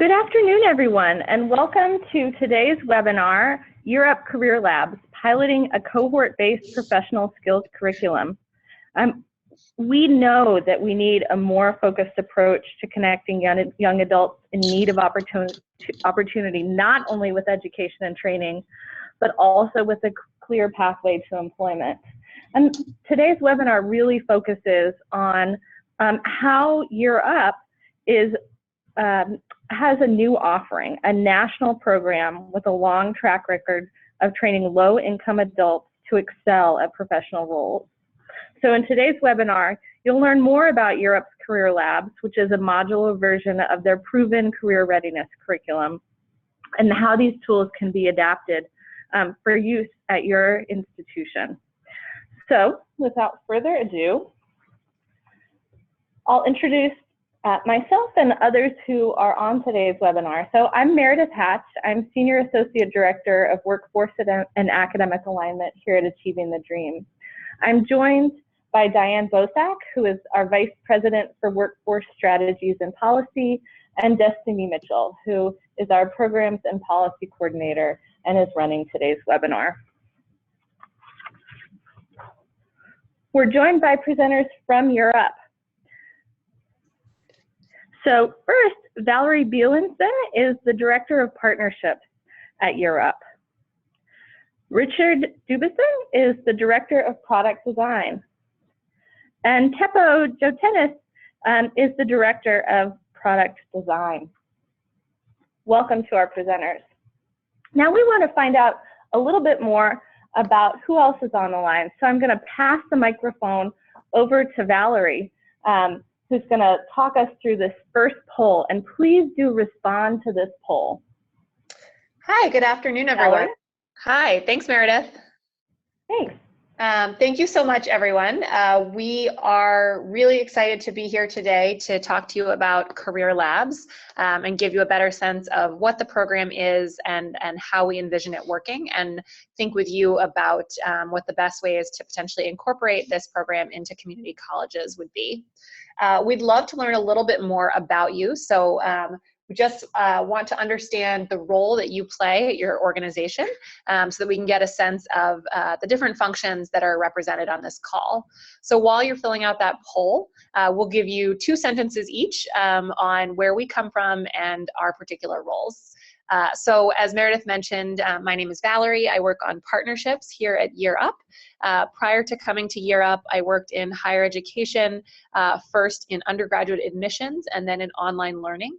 Good afternoon, everyone, and welcome to today's webinar, Europe Career Labs, Piloting a Cohort-Based Professional Skills Curriculum. We know that we need a more focused approach to connecting young adults in need of opportunity, not only with education and training, but also with a clear pathway to employment. And today's webinar really focuses on how Europe has a new offering, a national program with a long track record of training low-income adults to excel at professional roles. So in today's webinar, you'll learn more about Europe's Career Labs, which is a modular version of their proven career readiness curriculum, and how these tools can be adapted for use at your institution. So without further ado, I'll introduce myself and others who are on today's webinar. So I'm Meredith Hatch. I'm Senior Associate Director of Workforce and Academic Alignment here at Achieving the Dream. I'm joined by Diane Bosak, who is our Vice President for Workforce Strategies and Policy, and Destiny Mitchell, who is our Programs and Policy Coordinator and is running today's webinar. We're joined by presenters from Europe. So first, Valerie Bielenson is the Director of Partnerships at Europe. Richard Dubison is the Director of Product Design. And Teppo Jotenis is the Director of Product Design. Welcome to our presenters. Now we want to find out a little bit more about who else is on the line. So I'm going to pass the microphone over to Valerie, who's going to talk us through this first poll. And please do respond to this poll. Hi, good afternoon, everyone. Valerie? Hi, thanks, Meredith. Thanks. Thank you so much, everyone. We are really excited to be here today to talk to you about Career Labs and give you a better sense of what the program is and how we envision it working, and think with you about what the best way is to potentially incorporate this program into community colleges would be. We'd love to learn a little bit more about you. So we just want to understand the role that you play at your organization so that we can get a sense of the different functions that are represented on this call. So while you're filling out that poll, we'll give you 2 sentences each on where we come from and our particular roles. So as Meredith mentioned, my name is Valerie. I work on partnerships here at Year Up. Prior to coming to Year Up, I worked in higher education, first in undergraduate admissions and then in online learning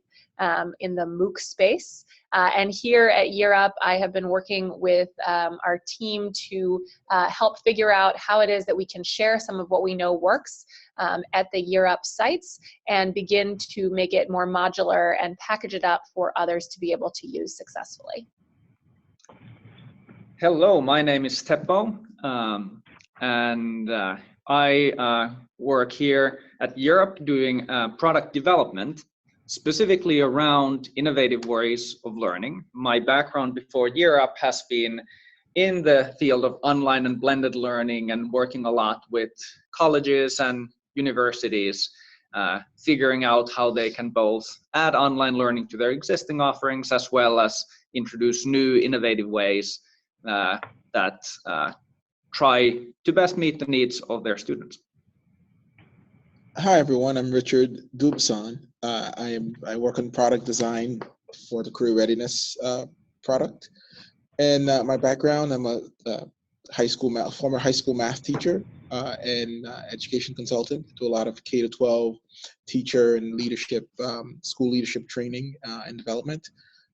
in the MOOC space. And here at Year Up, I have been working with our team to help figure out how it is that we can share some of what we know works at the Year Up sites and begin to make it more modular and package it up for others to be able to use successfully. Hello, my name is Teppo, and I work here at Europe doing product development, specifically around innovative ways of learning. My background before Year Up has been in the field of online and blended learning and working a lot with colleges and universities, figuring out how they can both add online learning to their existing offerings as well as introduce new innovative ways that try to best meet the needs of their students. Hi everyone, I'm Richard Dubson. I work on product design for the career readiness product. And my background, I'm a former high school math teacher and education consultant. Do a lot of K-12 teacher and leadership, school leadership training and development.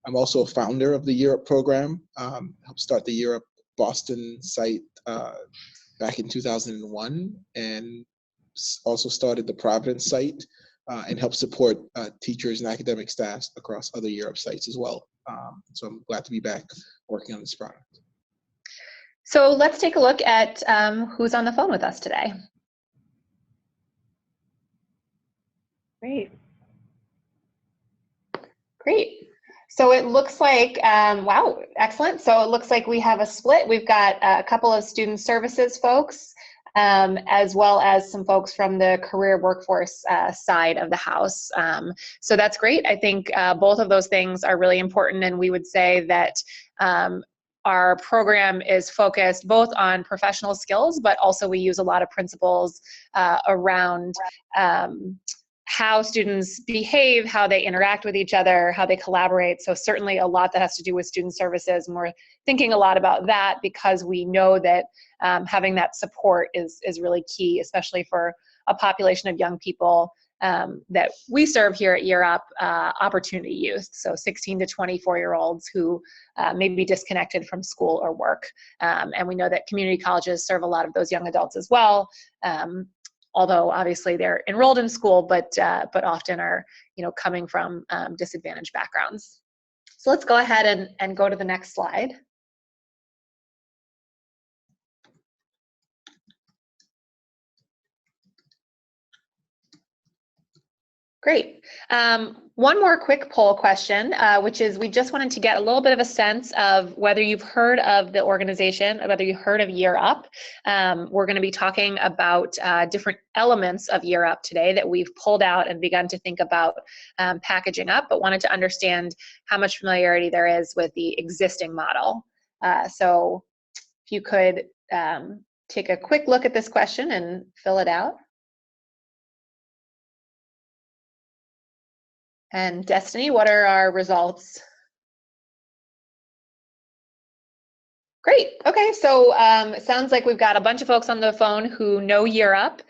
I'm also a founder of the Europe program. Helped start the Europe Boston site back in 2001, and also started the Providence site and helped support teachers and academic staff across other Europe sites as well. So I'm glad to be back working on this product. So let's take a look at who's on the phone with us today. Great. Great. So it looks like, wow, excellent. So it looks like we have a split. We've got a couple of student services folks, as well as some folks from the career workforce side of the house. So that's great. I think both of those things are really important, and we would say that our program is focused both on professional skills, but also we use a lot of principles around how students behave, how they interact with each other, how they collaborate. So certainly a lot that has to do with student services, and we're thinking a lot about that because we know that having that support is really key, especially for a population of young people that we serve here at Year Up, opportunity youth, so 16 to 24-year-olds who may be disconnected from school or work. And we know that community colleges serve a lot of those young adults as well, although obviously they're enrolled in school, but often are coming from disadvantaged backgrounds. So let's go ahead and go to the next slide. Great. One more quick poll question, which is we just wanted to get a little bit of a sense of whether you've heard of the organization, whether you've heard of Year Up. We're going to be talking about different elements of Year Up today that we've pulled out and begun to think about packaging up, but wanted to understand how much familiarity there is with the existing model. So if you could take a quick look at this question and fill it out. And Destiny, what are our results? Great. Okay, so it sounds like we've got a bunch of folks on the phone who know Year Up.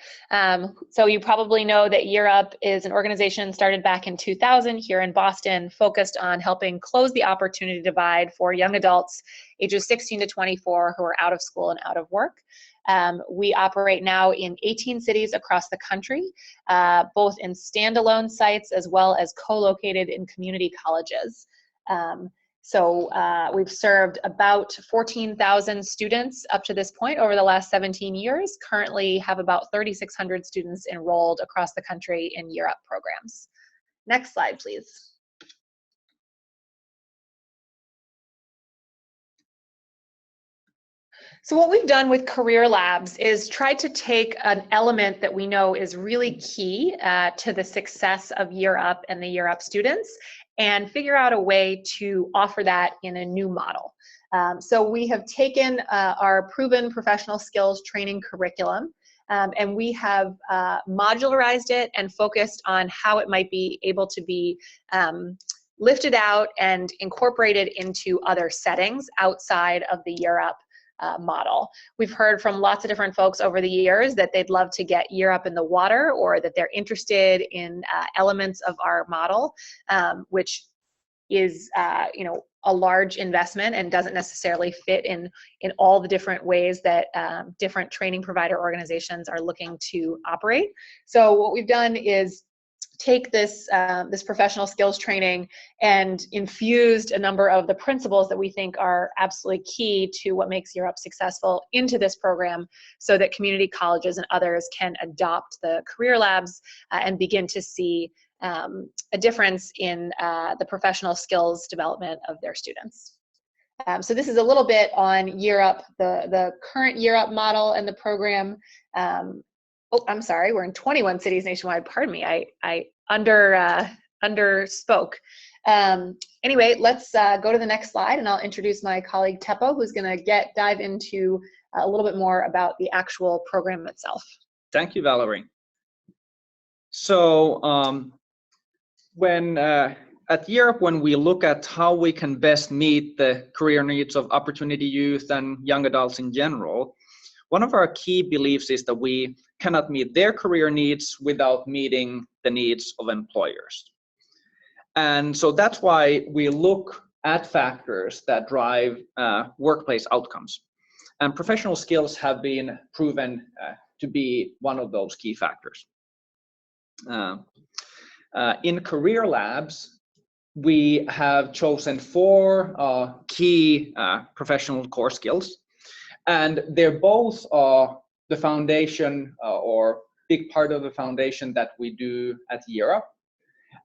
So you probably know that Year Up is an organization started back in 2000 here in Boston, focused on helping close the opportunity divide for young adults ages 16 to 24 who are out of school and out of work. We operate now in 18 cities across the country, both in standalone sites as well as co-located in community colleges. So we've served about 14,000 students up to this point over the last 17 years, currently have about 3,600 students enrolled across the country in Year Up programs. Next slide, please. So what we've done with Career Labs is try to take an element that we know is really key to the success of Year Up and the Year Up students and figure out a way to offer that in a new model. So we have taken our proven professional skills training curriculum and we have modularized it and focused on how it might be able to be lifted out and incorporated into other settings outside of the Year Up model. We've heard from lots of different folks over the years that they'd love to get Year Up in the water, or that they're interested in elements of our model, which is a large investment and doesn't necessarily fit in all the different ways that different training provider organizations are looking to operate. So what we've done is take this this professional skills training and infused a number of the principles that we think are absolutely key to what makes Year Up successful into this program, so that community colleges and others can adopt the Career Labs and begin to see a difference in the professional skills development of their students. So this is a little bit on Year Up, the current Year Up model and the program. Oh, I'm sorry, we're in 21 cities nationwide. Pardon me, I underspoke. Anyway, let's go to the next slide and I'll introduce my colleague Teppo, who's gonna dive into a little bit more about the actual program itself. Thank you, Valerie. So when at Year Up, when we look at how we can best meet the career needs of opportunity youth and young adults in general, one of our key beliefs is that we cannot meet their career needs without meeting the needs of employers. And so that's why we look at factors that drive workplace outcomes. And professional skills have been proven to be one of those key factors. In Career Labs, we have chosen 4 key professional core skills. And they're both the foundation or big part of the foundation that we do at Year Up,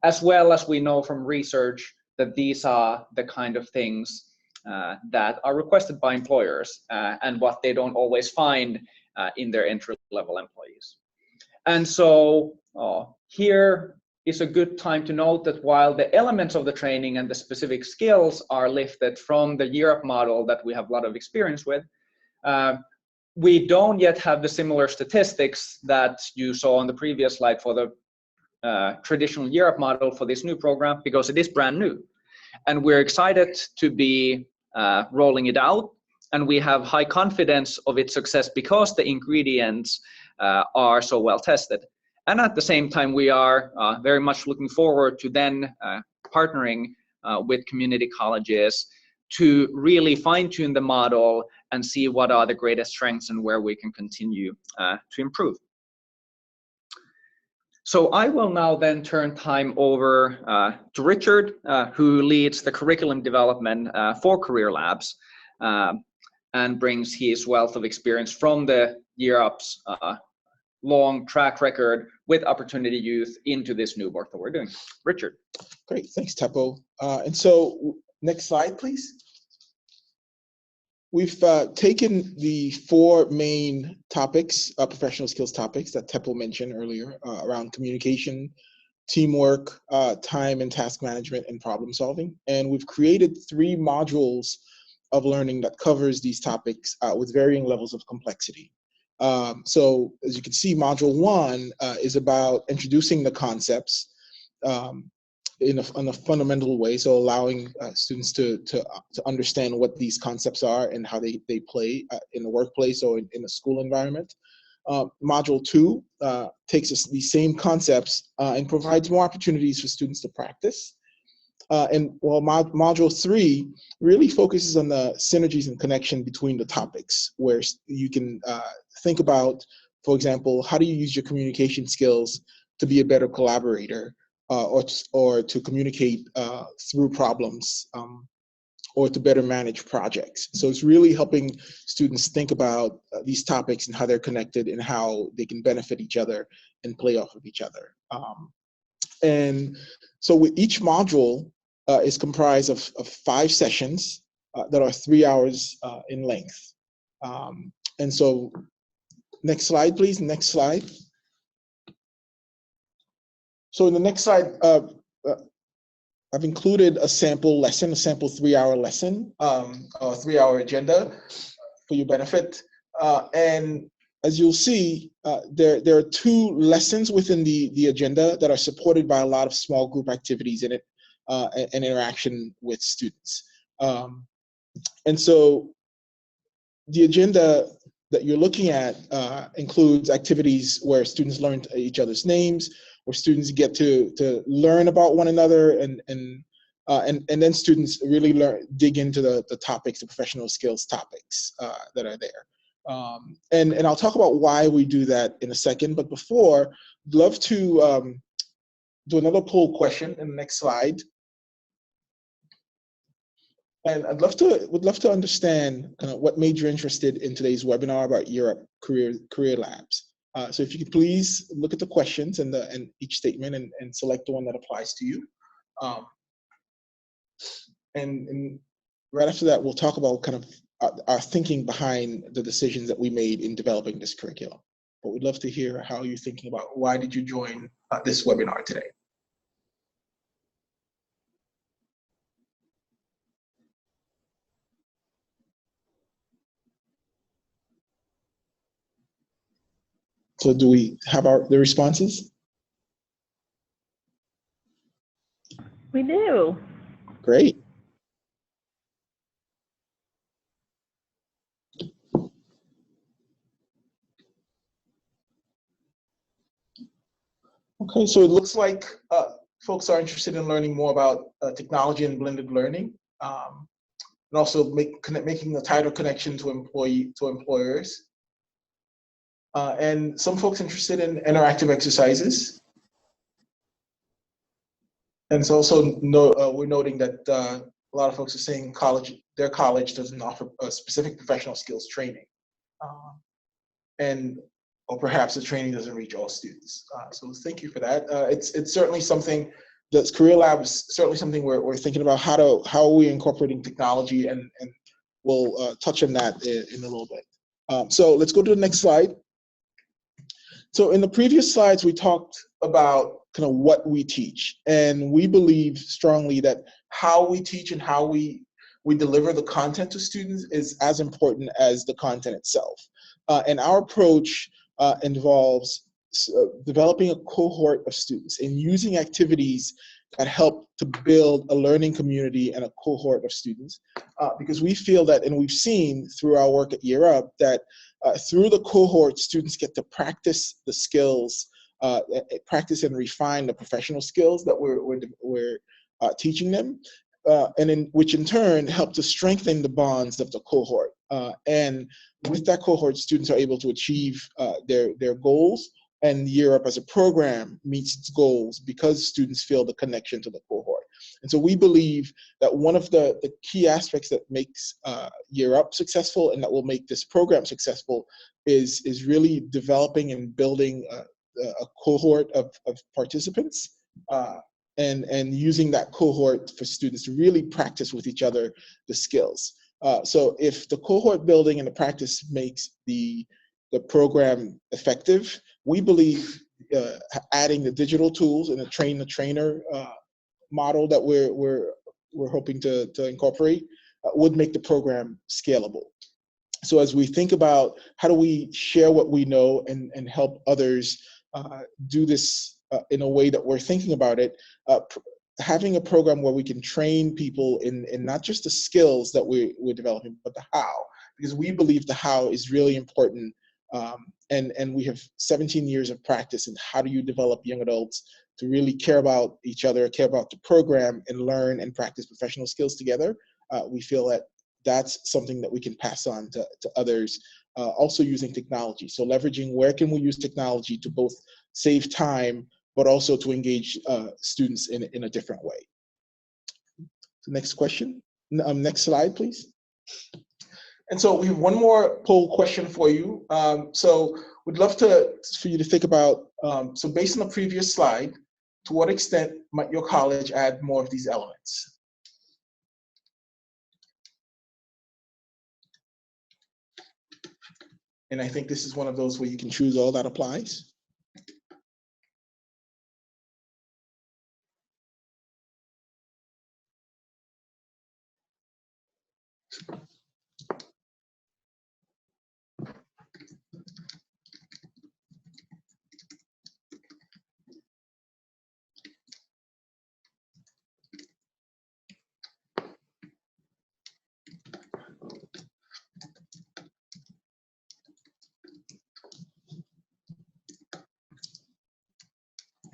as well as we know from research that these are the kind of things that are requested by employers and what they don't always find in their entry-level employees. And so here is a good time to note that while the elements of the training and the specific skills are lifted from the Europe model that we have a lot of experience with, we don't yet have the similar statistics that you saw on the previous slide for the traditional Europe model for this new program, because it is brand new. And we're excited to be rolling it out, and we have high confidence of its success because the ingredients are so well tested. And at the same time, we are very much looking forward to then partnering with community colleges to really fine-tune the model and see what are the greatest strengths and where we can continue to improve. So I will now then turn time over to Richard, who leads the curriculum development for Career Labs and brings his wealth of experience from the Europe's long track record with Opportunity Youth into this new work that we're doing. Richard. Great, thanks, Teppo. And so next slide, please. We've taken the 4 main topics, professional skills topics that Teppo mentioned earlier around communication, teamwork, time and task management, and problem solving. And we've created 3 modules of learning that covers these topics with varying levels of complexity. So as you can see, module 1 is about introducing the concepts in a fundamental way, so allowing students to understand what these concepts are and how they play in the workplace or in a school environment. Module 2 takes us these same concepts and provides more opportunities for students to practice. And while module 3 really focuses on the synergies and connection between the topics, where you can think about, for example, how do you use your communication skills to be a better collaborator, or to communicate through problems, or to better manage projects. So it's really helping students think about these topics and how they're connected and how they can benefit each other and play off of each other. And so with each module is comprised of 5 sessions that are 3 hours in length. And so next slide, please, next slide. So in the next slide, I've included a sample lesson, a sample 3-hour lesson, or 3-hour agenda for your benefit. And as you'll see, there are 2 lessons within the agenda that are supported by a lot of small group activities in it and interaction with students. And so the agenda that you're looking at includes activities where students learn each other's names, where students get to learn about one another, and then students really dig into the topics, the professional skills topics that are there. And I'll talk about why we do that in a second, but before, I'd love to do another poll question in the next slide. And would love to understand what made you interested in today's webinar about Europe Career Labs. So if you could please look at the questions and each statement and select the one that applies to you. And right after that, we'll talk about kind of our thinking behind the decisions that we made in developing this curriculum. But we'd love to hear how you're thinking about why did you join this webinar today. So do we have the responses? We do. Great. Okay, so it looks like folks are interested in learning more about technology and blended learning, and also making a tighter connection to employers. And some folks interested in interactive exercises. And it's also we're noting that a lot of folks are saying their college doesn't offer a specific professional skills training, or perhaps the training doesn't reach all students. So thank you for that. It's certainly something that's Career Lab is certainly something we're thinking about how are we incorporating technology, and we'll touch on that in a little bit. So let's go to the next slide. So in the previous slides, we talked about kind of what we teach, and we believe strongly that how we teach and how we deliver the content to students is as important as the content itself. And our approach involves developing a cohort of students and using activities that help to build a learning community and a cohort of students, because we feel that, and we've seen through our work at Year Up, that through the cohort, students get to practice the skills, practice and refine the professional skills that we're teaching them, and which in turn help to strengthen the bonds of the cohort. And with that cohort, students are able to achieve their goals, and Year Up as a program meets its goals because students feel the connection to the cohort. And so we believe that one of the key aspects that makes Year Up successful and that will make this program successful is really developing and building a cohort of participants, and using that cohort for students to really practice with each other the skills. So if the cohort building and the practice makes the program effective, we believe adding the digital tools and the train-the-trainer model that we're hoping to incorporate would make the program scalable. So as we think about how do we share what we know and help others do this in a way that we're thinking about it, having a program where we can train people in not just the skills that we're developing, but the how, because we believe the how is really important. And we have 17 years of practice in how do you develop young adults to really care about each other, care about the program, and learn and practice professional skills together. We feel that that's something that we can pass on to others, also using technology. So leveraging where can we use technology to both save time, but also to engage students in a different way. So next question, next slide, please. And so we have one more poll question for you. So we'd love for you to think about, so based on the previous slide, to what extent might your college add more of these elements? And I think this is one of those where you can choose all that applies.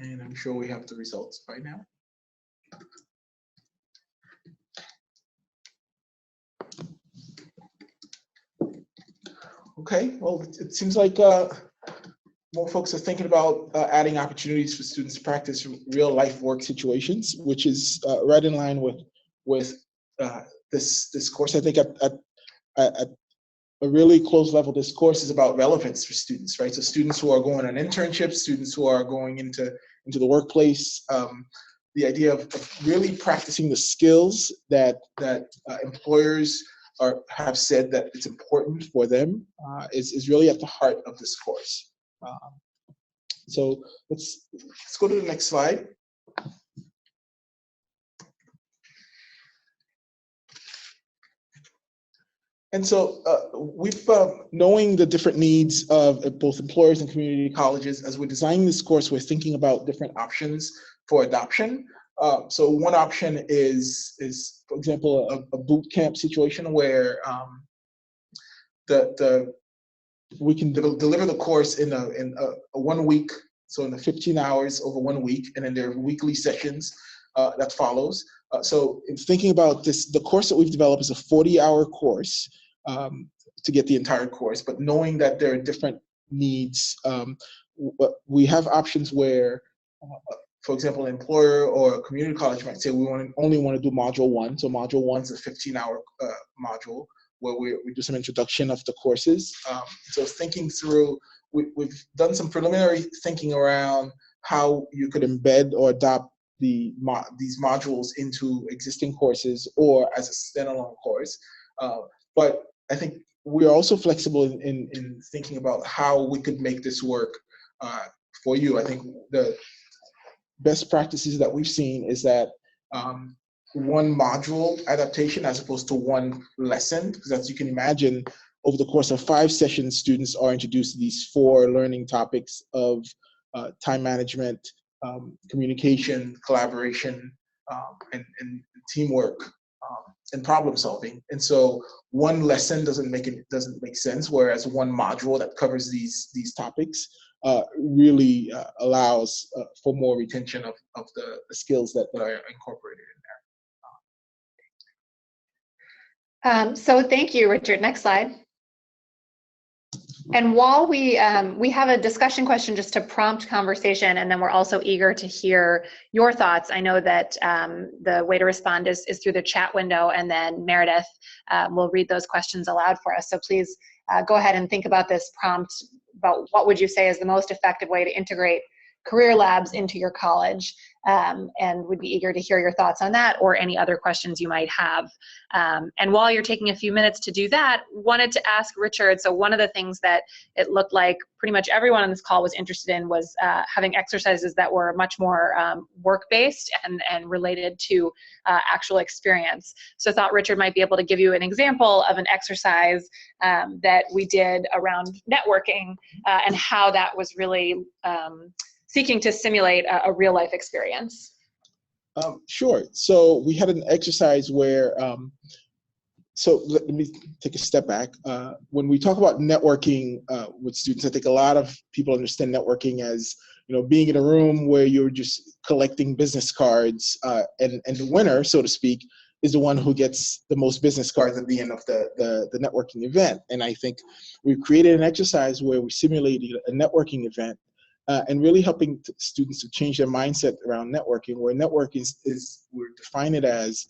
And I'm sure we have the results by now. Okay, well, it seems like more folks are thinking about adding opportunities for students to practice real life work situations, which is right in line with this course. I think at a really close level, this course is about relevance for students, right? So students who are going on internships, students who are going into the workplace, the idea of really practicing the skills that employers have said that it's important for them is really at the heart of this course. So let's go to the next slide. And so we've, knowing the different needs of both employers and community colleges, as we're designing this course, we're thinking about different options for adoption. So one option is for example, a boot camp situation where we can deliver the course in a 1 week, so in the 15 hours over 1 week, and then there are weekly sessions that follows. So in thinking about this, the course that we've developed is a 40-hour course to get the entire course, but knowing that there are different needs, we have options where, for example, an employer or a community college might say we only want to do module 1. So module 1 is a 15-hour module where we do some introduction of the courses. So thinking through, we've done some preliminary thinking around how you could embed or adopt these modules into existing courses or as a standalone course. But I think we're also flexible in thinking about how we could make this work for you. I think the best practices that we've seen is that one module adaptation as opposed to one lesson, because as you can imagine, over the course of 5 sessions, students are introduced to these 4 learning topics of time management, communication, collaboration, and teamwork, and problem solving. And so one lesson doesn't make sense, whereas one module that covers these topics really allows for more retention of the skills that are incorporated in there. So thank you, Richard. Next slide. And while we have a discussion question just to prompt conversation, and then we're also eager to hear your thoughts. I know that the way to respond is through the chat window, and then Meredith will read those questions aloud for us. So please go ahead and think about this prompt about what would you say is the most effective way to integrate career labs into your college, and would be eager to hear your thoughts on that or any other questions you might have. And while you're taking a few minutes to do that, wanted to ask Richard, so one of the things that it looked like pretty much everyone on this call was interested in was having exercises that were much more work-based and related to actual experience. So I thought Richard might be able to give you an example of an exercise that we did around networking and how that was really seeking to simulate a real life experience. Sure. So we had an exercise where, so let me take a step back. When we talk about networking with students, I think a lot of people understand networking as, being in a room where you're just collecting business cards, and the winner, so to speak, is the one who gets the most business cards at the end of the networking event. And I think we've created an exercise where we simulated a networking event, and really helping students to change their mindset around networking, where networking we're define it as,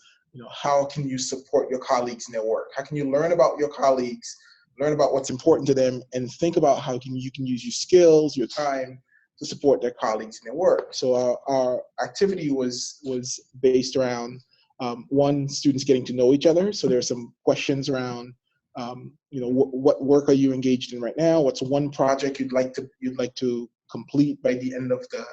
how can you support your colleagues in their work? How can you learn about your colleagues, learn about what's important to them, and think about how you can use your skills, your time to support their colleagues in their work. So our activity was based around, one, students getting to know each other. So there are some questions around, what work are you engaged in right now? What's one project you'd like to complete by the end of the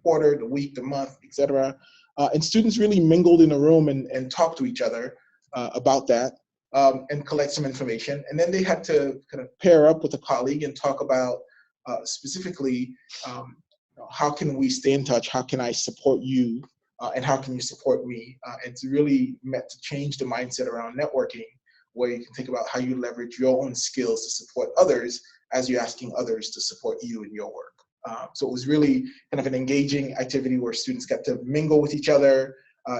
quarter, the week, the month, etc. And students really mingled in a room and talked to each other about that, and collect some information. And then they had to kind of pair up with a colleague and talk about specifically, how can we stay in touch? How can I support you? And how can you support me? It's really meant to change the mindset around networking, where you can think about how you leverage your own skills to support others as you're asking others to support you in your work. So it was really kind of an engaging activity where students got to mingle with each other.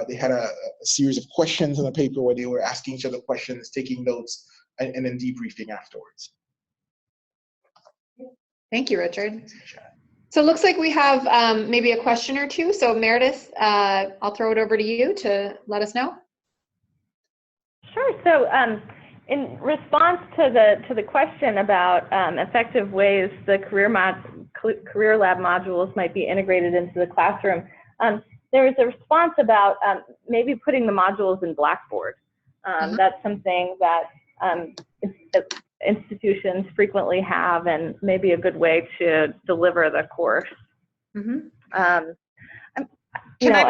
They had a series of questions on the paper where they were asking each other questions, taking notes, and then debriefing afterwards. Thank you, Richard. So it looks like we have maybe a question or two. So Meredith, I'll throw it over to you to let us know. Sure. So in response to the question about effective ways the career lab modules might be integrated into the classroom, there was a response about maybe putting the modules in Blackboard. That's something that institutions frequently have, and maybe a good way to deliver the course. Can I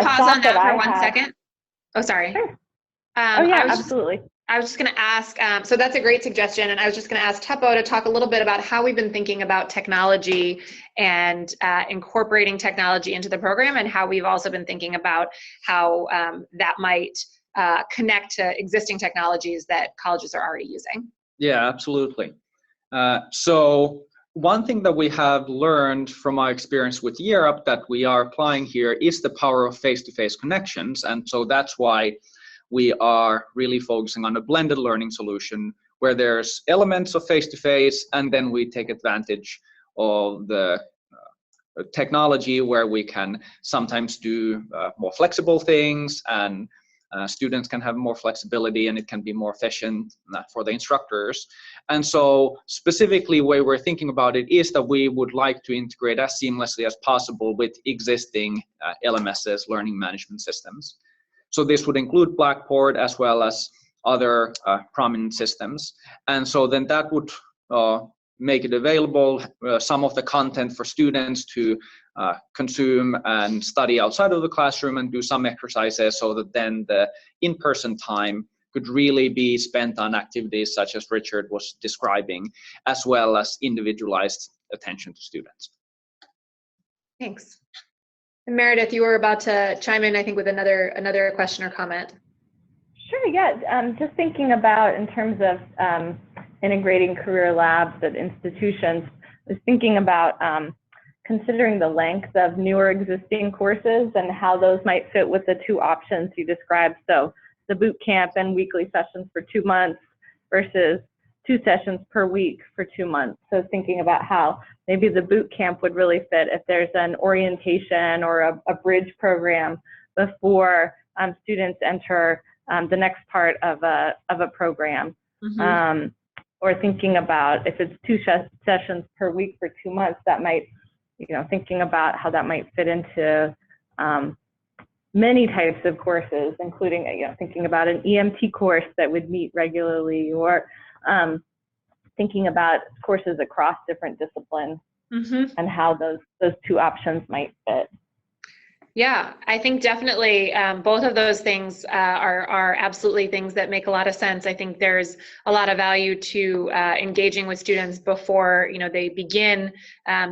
pause on that for 1 second? Oh, sorry. Sure. Oh yeah, absolutely. I was just going to ask, so that's a great suggestion, and I was just going to ask Teppo to talk a little bit about how we've been thinking about technology and incorporating technology into the program, and how we've also been thinking about how that might connect to existing technologies that colleges are already using. Yeah, absolutely. So one thing that we have learned from our experience with Europe that we are applying here is the power of face-to-face connections, and so that's why we are really focusing on a blended learning solution where there's elements of face-to-face, and then we take advantage of the technology where we can sometimes do more flexible things, and students can have more flexibility, and it can be more efficient for the instructors. And so specifically the way we're thinking about it is that we would like to integrate as seamlessly as possible with existing LMSs, learning management systems. So this would include Blackboard as well as other prominent systems. And so then that would make it available, some of the content for students to consume and study outside of the classroom and do some exercises, so that then the in-person time could really be spent on activities such as Richard was describing, as well as individualized attention to students. Thanks. And Meredith, you were about to chime in, I think, with another question or comment. Sure, yeah. Just thinking about in terms of integrating career labs at institutions, I was thinking about considering the length of newer existing courses and how those might fit with the two options you described. So the boot camp and weekly sessions for 2 months versus 2 sessions per week for 2 months. So thinking about how maybe the boot camp would really fit if there's an orientation or a bridge program before students enter the next part of a program. Mm-hmm. Or thinking about if it's 2 sessions per week for 2 months, that might, thinking about how that might fit into many types of courses, including, thinking about an EMT course that would meet regularly, or thinking about courses across different disciplines. Mm-hmm. And how those two options might fit. Yeah, I think definitely both of those things are absolutely things that make a lot of sense. I think there's a lot of value to engaging with students before they begin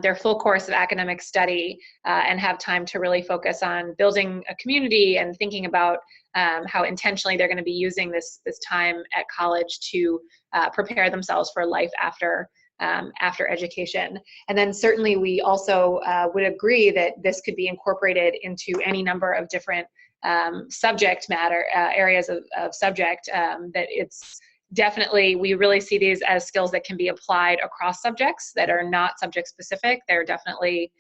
their full course of academic study and have time to really focus on building a community and thinking about how intentionally they're going to be using this time at college to prepare themselves for life after education. And then certainly we also would agree that this could be incorporated into any number of different subject matter, areas of subject, that it's definitely, we really see these as skills that can be applied across subjects that are not subject specific. They're definitely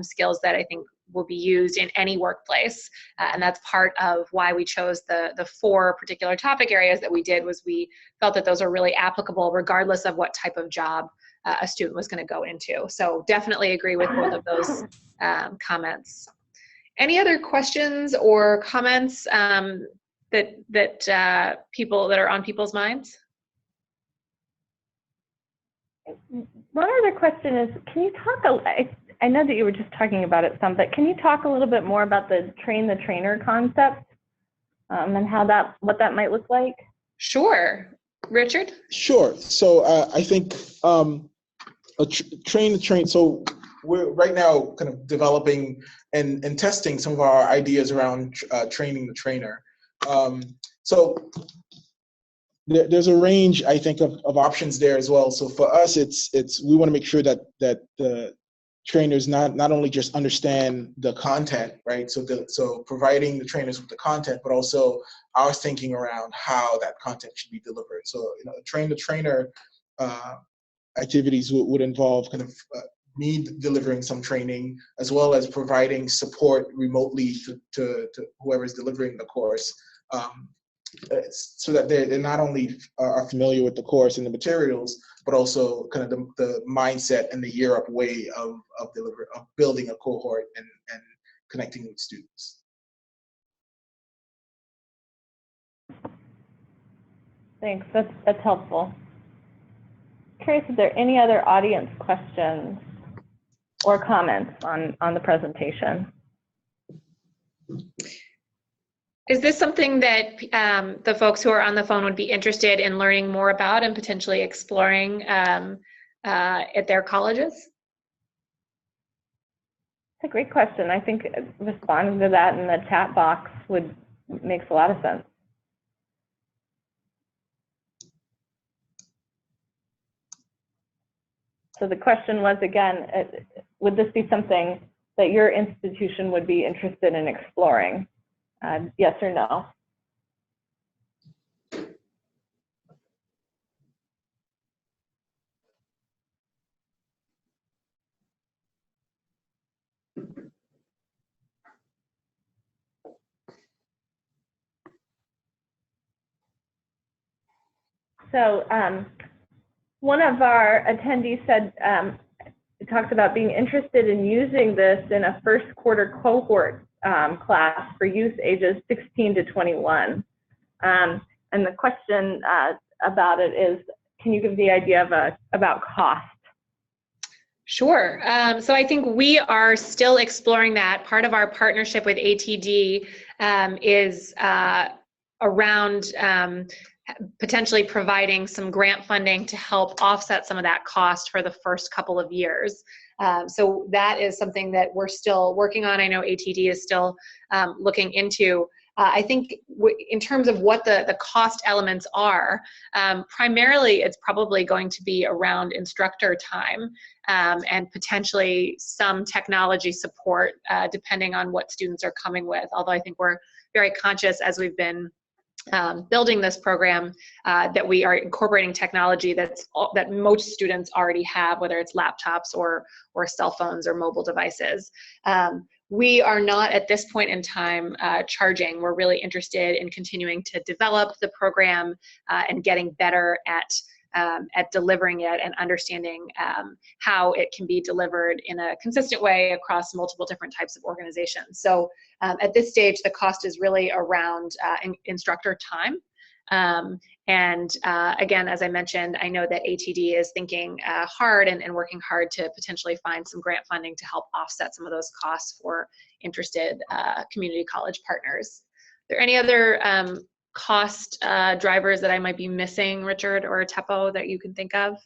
skills that I think will be used in any workplace. And that's part of why we chose the 4 particular topic areas that we did, was we felt that those are really applicable regardless of what type of job a student was going to go into. So definitely agree with both of those comments. Any other questions or comments that people that are on people's minds? One other question is, can you talk, I know that you were just talking about it some, but can you talk a little bit more about the train the trainer concept and what that might look like? Sure. Richard? Sure. So I think train the train. So we're right now kind of developing and testing some of our ideas around training the trainer. So there's a range, I think, of options there as well. So for us, we want to make sure that the trainers not only just understand the content, right? So providing the trainers with the content, but also our thinking around how that content should be delivered. So train the trainer activities would involve kind of me delivering some training, as well as providing support remotely to whoever is delivering the course, so that they not only are familiar with the course and the materials, but also kind of the mindset and the year-up way of building a cohort and connecting with students. Thanks, that's helpful. Curious if there are any other audience questions or comments on the presentation. Is this something that the folks who are on the phone would be interested in learning more about and potentially exploring at their colleges? That's a great question. I think responding to that in the chat box makes a lot of sense. So the question was, again, would this be something that your institution would be interested in exploring? Yes or no? So one of our attendees said, talked about being interested in using this in a first quarter cohort class for youth ages 16 to 21. And And the question about it is, can you give the idea of about cost? Sure. So I think we are still exploring that. Part of our partnership with ATD is around potentially providing some grant funding to help offset some of that cost for the first couple of years. So that is something that we're still working on. I know ATD is still looking into. I think in terms of what the cost elements are, primarily it's probably going to be around instructor time and potentially some technology support depending on what students are coming with. Although I think we're very conscious as we've been building this program that we are incorporating technology that most students already have, whether it's laptops or cell phones or mobile devices. We are not at this point in time charging. We're really interested in continuing to develop the program and getting better at delivering it and understanding how it can be delivered in a consistent way across multiple different types of organizations. So at this stage, the cost is really around instructor time. Again, as I mentioned, I know that ATD is thinking hard and working hard to potentially find some grant funding to help offset some of those costs for interested community college partners. Are there any other cost drivers that I might be missing, Richard or Teppo, that you can think of?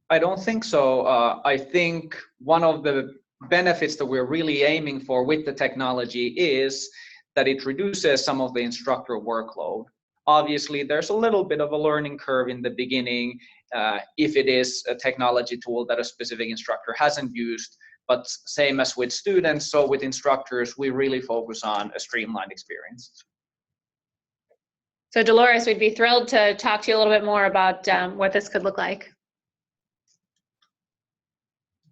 I don't think so. I think one of the benefits that we're really aiming for with the technology is that it reduces some of the instructor workload. Obviously, there's a little bit of a learning curve in the beginning if it is a technology tool that a specific instructor hasn't used, but same as with students, so with instructors, we really focus on a streamlined experience. So Dolores, we'd be thrilled to talk to you a little bit more about what this could look like.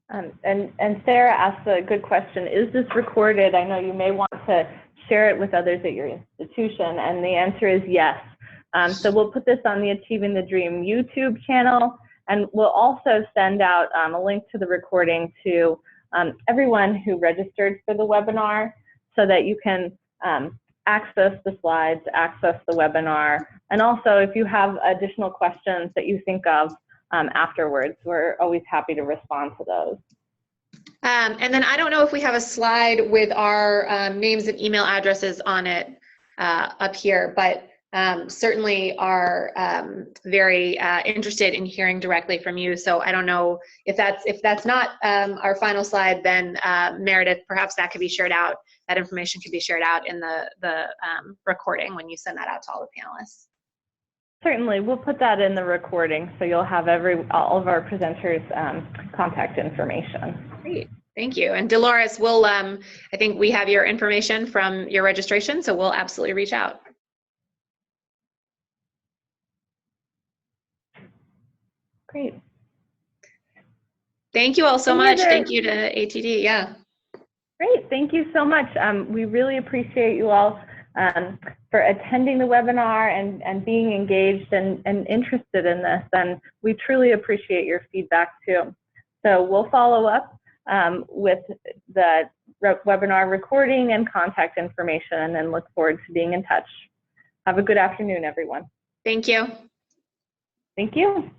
And Sarah asked a good question. Is this recorded? I know you may want to share it with others at your institution, and the answer is yes. So we'll put this on the Achieving the Dream YouTube channel, and we'll also send out a link to the recording to everyone who registered for the webinar so that you can access the slides, access the webinar, and also if you have additional questions that you think of afterwards, we're always happy to respond to those. And then I don't know if we have a slide with our names and email addresses on it up here, but certainly are very interested in hearing directly from you. So I don't know if that's not our final slide, then Meredith, perhaps that could be shared out. That information could be shared out in the recording when you send that out to all the panelists. Certainly, we'll put that in the recording, so you'll have all of our presenters' contact information. Great, thank you. And Dolores, we'll, I think we have your information from your registration, so we'll absolutely reach out. Great. Thank you all so much. Thank you to ATD, yeah. Great, thank you so much. We really appreciate you all for attending the webinar and being engaged and interested in this, and we truly appreciate your feedback too. So we'll follow up with the webinar recording and contact information and look forward to being in touch. Have a good afternoon, everyone. Thank you. Thank you.